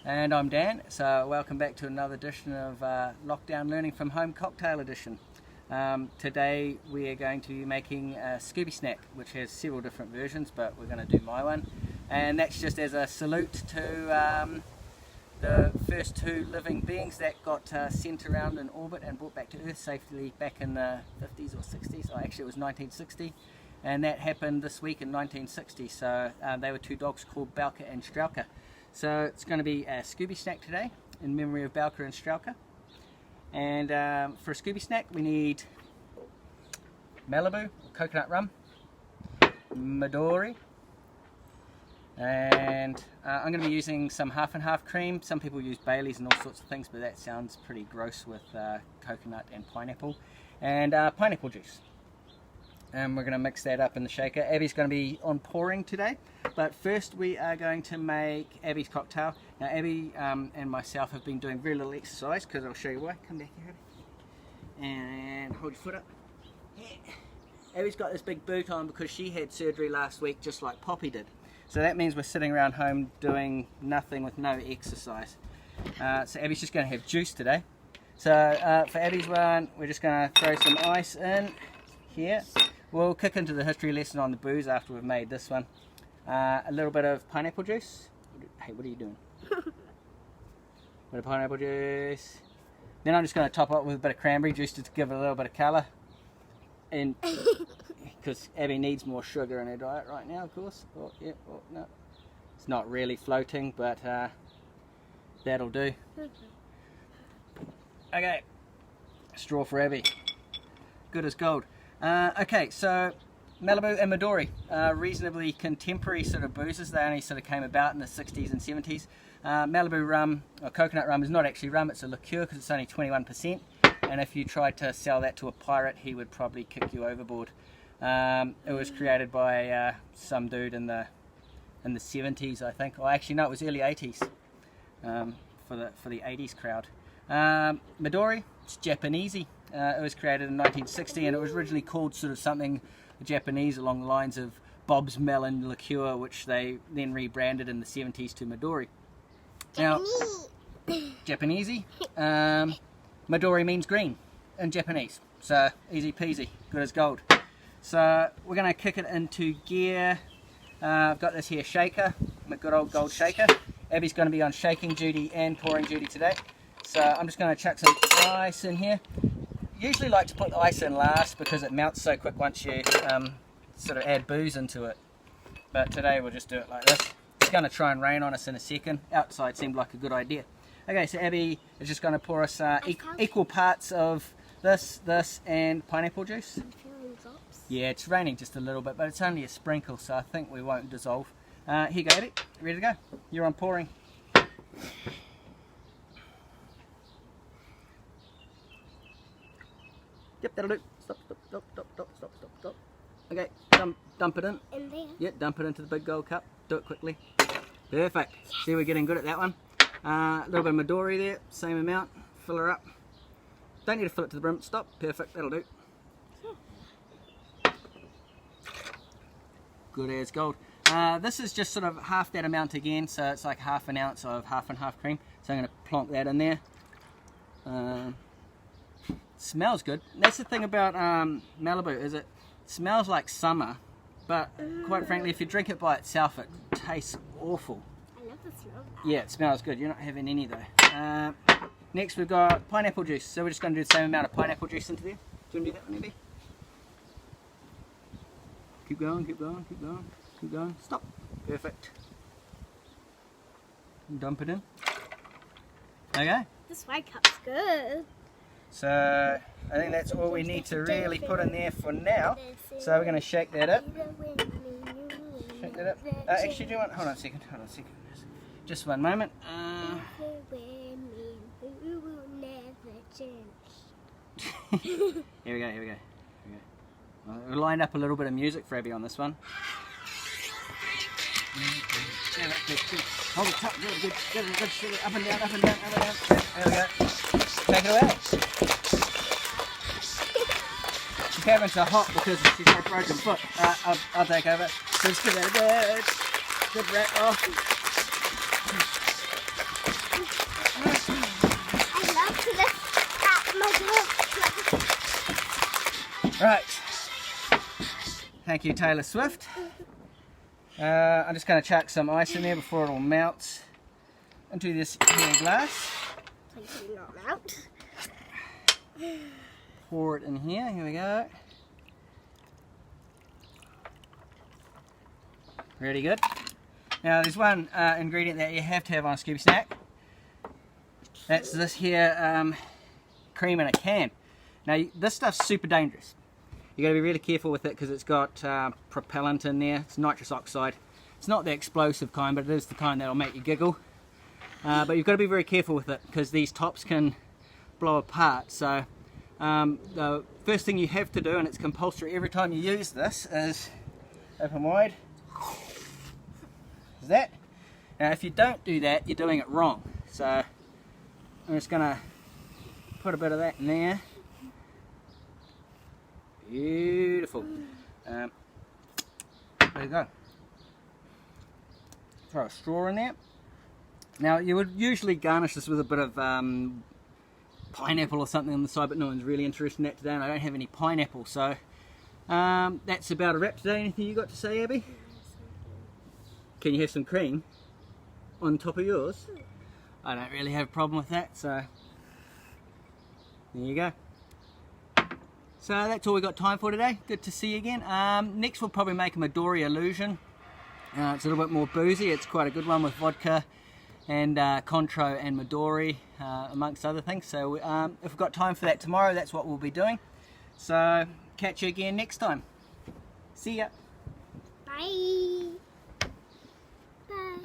And I'm Dan, so welcome back to another edition of Lockdown Learning from Home Cocktail Edition. Today we are going to be making a Scooby snack, which has several different versions, but we're going to do my one. And that's just as a salute to the first two living beings that got sent around in orbit and brought back to Earth safely back in the 50s or 60s. Oh, actually it was 1960. And that happened this week in 1960. So they were two dogs called Bowker and Strelka. So it's going to be a Scooby snack today in memory of Bowker and Strelka. And for a Scooby snack we need Malibu, or coconut rum, Midori, and I'm going to be using some half and half cream. Some people use Baileys and all sorts of things, but that sounds pretty gross with coconut and pineapple. And pineapple juice. And we're going to mix that up in the shaker. Abby's going to be on pouring today, but first we are going to make Abby's cocktail. Now Abby and myself have been doing very little exercise, because I'll show you why. Come back here, Abby. And hold your foot up. Yeah. Abby's got this big boot on because she had surgery last week, just like Poppy did. So that means we're sitting around home doing nothing with no exercise. So Abby's just going to have juice today. So for Abby's one, we're just going to throw some ice in here. We'll kick into the history lesson on the booze after we've made this one. A little bit of pineapple juice. Hey, what are you doing? Bit of pineapple juice. Then I'm just going to top up with a bit of cranberry juice to give it a little bit of colour. And because Abby needs more sugar in her diet right now, of course. Oh, yeah, oh, no. It's not really floating, but that'll do. Okay. Straw for Abby. Good as gold. Okay, so Malibu and Midori, reasonably contemporary sort of boozes. They only sort of came about in the 60s and 70s. Malibu rum, or coconut rum, is not actually rum, it's a liqueur because it's only 21%. And if you tried to sell that to a pirate, he would probably kick you overboard. It was created by some dude in the 70s, I think. Or actually, no, it was early 80s for the 80s crowd. Midori, it's Japanesey. It was created in 1960 and it was originally called sort of something Japanese along the lines of Bob's Melon Liqueur, which they then rebranded in the 70s to Midori. Now, Japanesey. Midori means green in Japanese, so easy peasy, good as gold. So we're going to kick it into gear. I've got this here shaker, my good old gold shaker. Abby's going to be on shaking duty and pouring duty today. So I'm just going to chuck some ice in here. Usually like to put the ice in last because it melts so quick once you sort of add booze into it. But today we'll just do it like this. It's going to try and rain on us in a second. Outside seemed like a good idea. Okay, so Abby is just going to pour us equal parts of this, and pineapple juice. I'm feeling drops. Yeah, it's raining just a little bit, but it's only a sprinkle, so I think we won't dissolve. Here you go, Abby. Ready to go? You're on pouring. Yep, that'll do. Stop. Okay, dump it in. In there? Yep, dump it into the big gold cup. Do it quickly. Perfect. See, we're getting good at that one. A little bit of Midori there, same amount. Fill her up. Don't need to fill it to the brim. Stop. Perfect, that'll do. Good as gold. This is just sort of half that amount again, so it's like half an ounce of half and half cream. So I'm going to plonk that in there. Smells good. That's the thing about Malibu, is it smells like summer, but quite frankly, if you drink it by itself, it tastes awful. I love the smell of that. Yeah, it smells good. You're not having any though. Next we've got pineapple juice, so we're just going to do the same amount of pineapple juice into there. Do you want to do that one, Abby? Keep going. Stop. Perfect. Dump it in. Okay. This white cup's good. So I think that's all we need to really put in there for now. So we're going to shake that up. Shake that up. Actually, do you want? Hold on a second. Just one moment. Here we go. We'll line up a little bit of music for Abby on this one. Hold it top, good. Up and down. There we go. Take it away. She's having so hot because she's had a broken foot. I'll take over. So just give that a good rap off. I love to lift up my dog. Right. Thank you, Taylor Swift. I'm just going to chuck some ice in there before it all melts into this here glass. Can you not melt? Pour it in here. Here we go. Really good. Now there's one ingredient that you have to have on a Scooby snack. That's this here cream in a can. Now this stuff's super dangerous. You got to be really careful with it because it's got propellant in there. It's nitrous oxide. It's not the explosive kind, but it is the kind that'll make you giggle. But you've got to be very careful with it because these tops can blow apart. So the first thing you have to do, and it's compulsory every time you use this, is open wide. Is that? Now if you don't do that, you're doing it wrong. So I'm just going to put a bit of that in there. Beautiful. There you go. Throw a straw in there. Now you would usually garnish this with a bit of pineapple or something on the side, but no one's really interested in that today, and I don't have any pineapple. So that's about a wrap today. Anything you got to say, Abby? Can you have some cream on top of yours? I don't really have a problem with that, so there you go. So that's all we got time for today. Good to see you again. Next we'll probably make a Midori illusion. It's a little bit more boozy. It's quite a good one with vodka and Contro and Midori, amongst other things. So if we've got time for that tomorrow, that's what we'll be doing. So catch you again next time. See ya. Bye.